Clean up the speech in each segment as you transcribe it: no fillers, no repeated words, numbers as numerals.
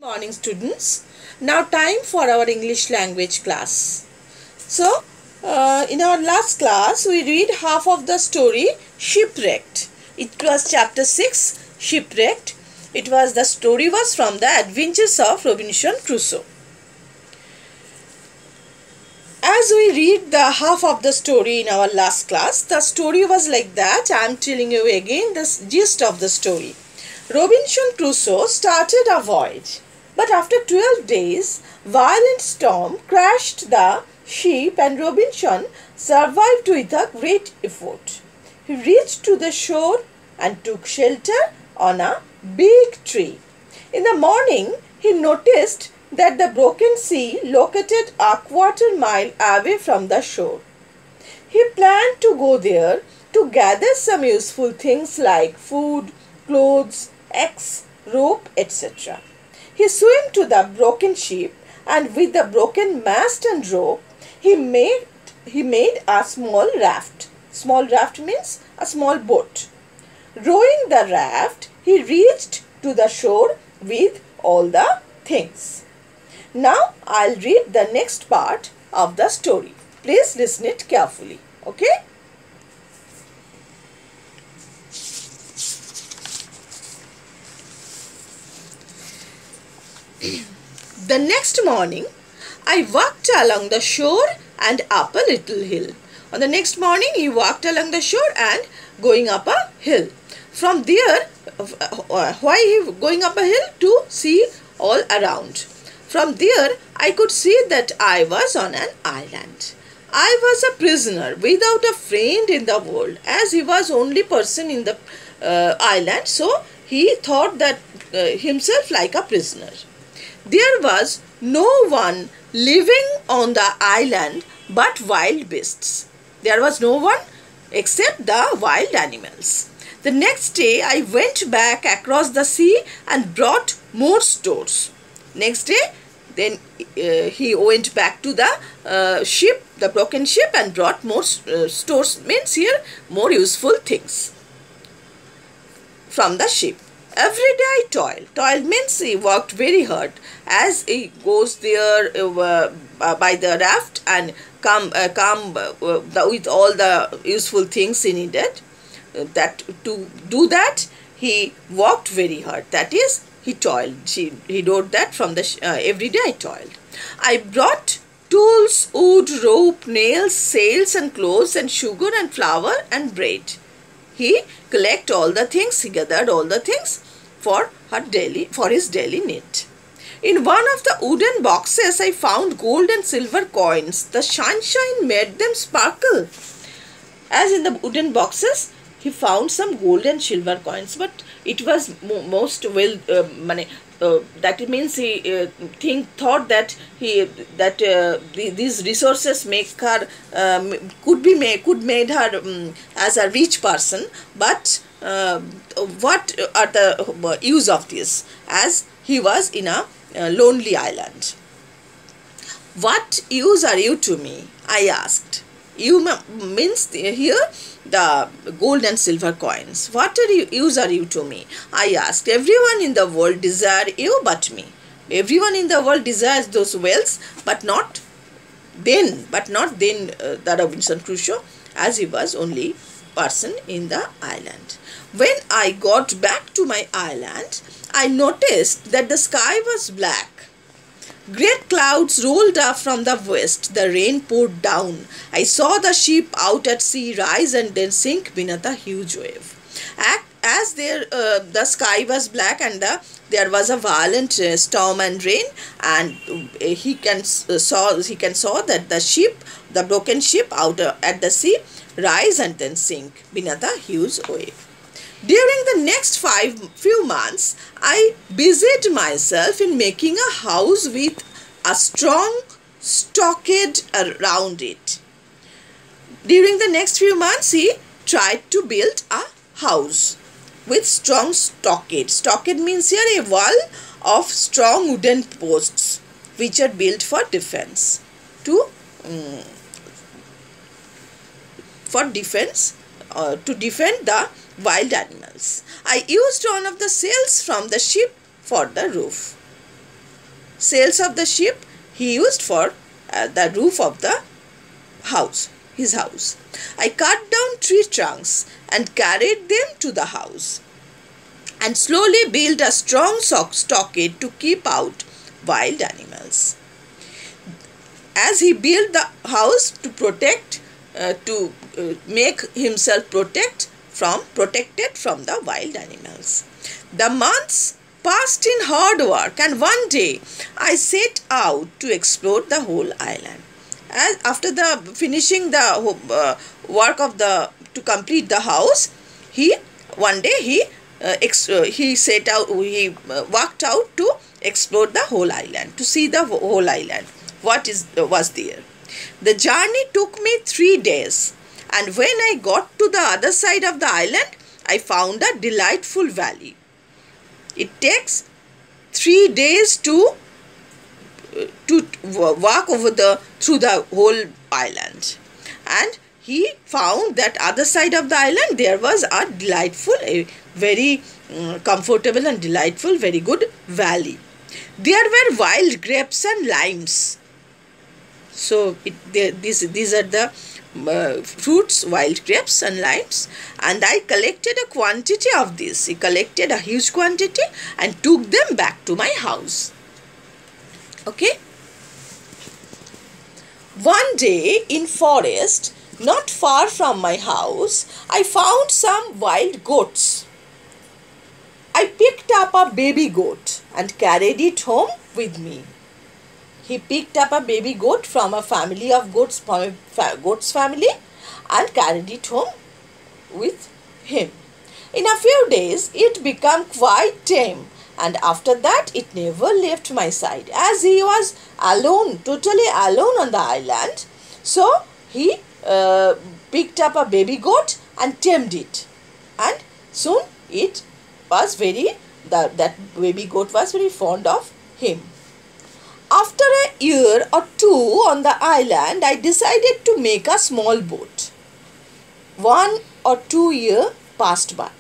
Morning students. Now time for our English language class. So in our last class we read half of the story Shipwrecked. It was chapter 6 Shipwrecked. The story was from the adventures of Robinson Crusoe. As we read the half of the story in our last class, the story was like that. I am telling you again the gist of the story. Robinson Crusoe started a voyage. But after 12 days, violent storm crashed the ship and Robinson survived with a great effort. He reached to the shore and took shelter on a big tree. In the morning, he noticed that the broken sea located a quarter-mile away from the shore. He planned to go there to gather some useful things like food, clothes, axe, rope, etc. He swam to the broken ship and with the broken mast and rope, he made a small raft. Small raft means a small boat. Rowing the raft, he reached to the shore with all the things. Now I'll read the next part of the story. Please listen it carefully. Okay? The next morning, I walked along the shore and up a little hill. On the next morning, he walked along the shore and going up a hill. From there, why he going up a hill? To see all around. From there, I could see that I was on an island. I was a prisoner without a friend in the world, as he was only person in the island. So he thought that himself like a prisoner. There was no one living on the island but wild beasts. There was no one except the wild animals. The next day I went back across the sea and brought more stores. Next day then he went back to the ship, the broken ship, and brought more stores, means here more useful things from the ship. Every day I toil. Toil means he worked very hard as he goes there by the raft and come with all the useful things he needed. That to do that he worked very hard. That is, he toiled. He wrote that from the every day I toiled. I brought tools, wood, rope, nails, sails and clothes and sugar and flour and bread. He collected all the things. He gathered all the things for his daily need. In one of the wooden boxes, I found gold and silver coins. The sunshine made them sparkle. As in the wooden boxes, he found some gold and silver coins, but it was most well that means he thought that these resources make her could made her as a rich person, but what are the use of this, as he was in a lonely island. What use are you to me? I asked. You means here the gold and silver coins. What use are you to me? I asked. Everyone in the world desire you but me. Everyone in the world desires those wealths, but not then. The Robinson Crusoe, as he was only person in the island. When I got back to my island, I noticed that the sky was black. Great clouds rolled up from the west. The rain poured down. I saw the ship out at sea rise and then sink beneath a huge wave. As the sky was black and there was a violent storm and rain, and he can saw that the broken ship out at the sea rise and then sink beneath a huge wave. During the next few months, I busied myself in making a house with a strong stockade around it. During the next few months, he tried to build a house with strong stockade. Stockade means here a wall of strong wooden posts which are built for defense. To defend the wild animals. I used one of the sails from the ship for the roof. sails of the ship he used for the roof of the house, his house. I cut down tree trunks and carried them to the house, and slowly built a strong stockade to keep out wild animals. As he built the house to protect, make himself protected from the wild animals. The months passed in hard work, and one day I set out to explore the whole island. As after the finishing the work of to complete the house, one day he walked out to explore the whole island, to see the whole island, was there. The journey took me 3 days, and when I got to the other side of the island, I found a delightful valley. It takes 3 days to walk through the whole island, and he found that other side of the island there was a delightful, a very comfortable and delightful, very good valley. There were wild grapes and limes. So these are the fruits, wild grapes and limes, and I collected a quantity of this. He collected a huge quantity and took them back to my house. Okay. One day in forest, not far from my house, I found some wild goats. I picked up a baby goat and carried it home with me. He picked up a baby goat from a family of goats family and carried it home with him. In a few days, it became quite tame, and after that, it never left my side. As he was alone, totally alone on the island, so he picked up a baby goat and tamed it, and soon it was that baby goat was very fond of him. After a year or two on the island, I decided to make a small boat. 1 or 2 years passed by,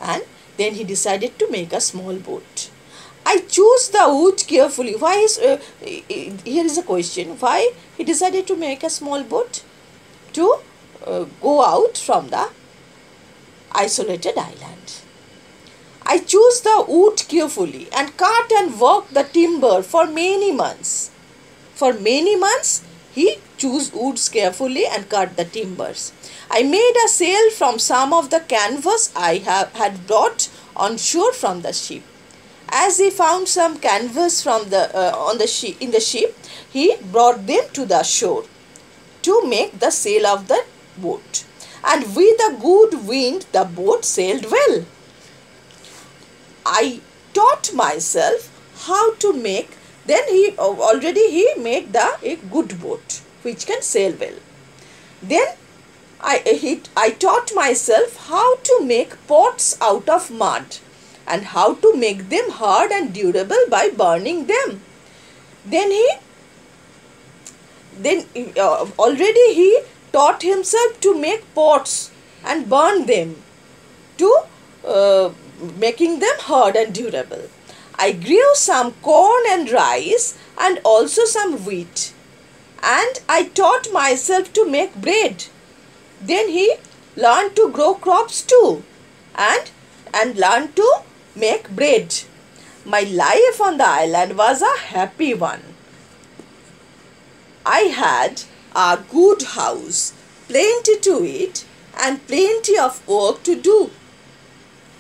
and then he decided to make a small boat. I chose the wood carefully. Here is a question. Why he decided to make a small boat? To go out from the isolated island. I chose the wood carefully and cut and worked the timber for many months. For many months, he chose woods carefully and cut the timbers. I made a sail from some of the canvas I had brought on shore from the ship. As he found some canvas from in the ship, he brought them to the shore to make the sail of the boat. And with a good wind, the boat sailed well. I taught myself how to make. Then he made a good boat which can sail well. Then I taught myself how to make pots out of mud and how to make them hard and durable by burning them. Already he taught himself to make pots and burn them, to making them hard and durable. I grew some corn and rice and also some wheat, and I taught myself to make bread. Then he learned to grow crops too, and learned to make bread. My life on the island was a happy one. I had a good house, plenty to eat, and plenty of work to do.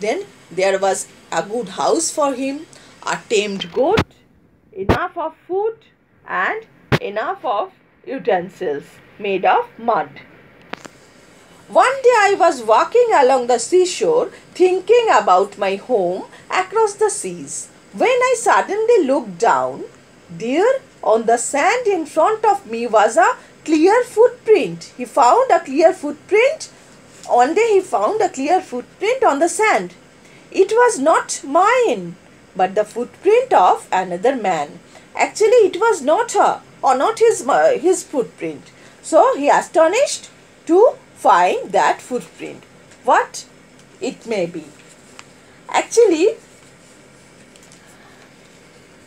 Then there was a good house for him, a tamed goat, enough of food, and enough of utensils made of mud. One day I was walking along the seashore, thinking about my home across the seas, when I suddenly looked down. There on the sand in front of me was a clear footprint. He found a clear footprint. One day he found a clear footprint on the sand. It was not mine, but the footprint of another man. Actually, it was not his footprint. So he astonished to find that footprint, what it may be. Actually,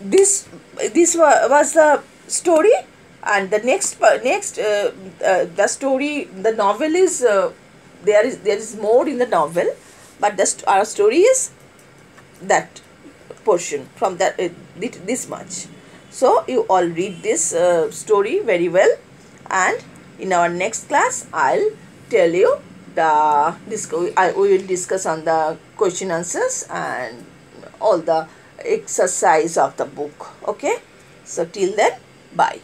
was the story, and the the story, the novel is there is more in the novel, but our story is that portion from that this much. So you all read this story very well, and in our next class I'll tell you we will discuss on the question answers and all the exercise of the book. Okay, so till then, bye.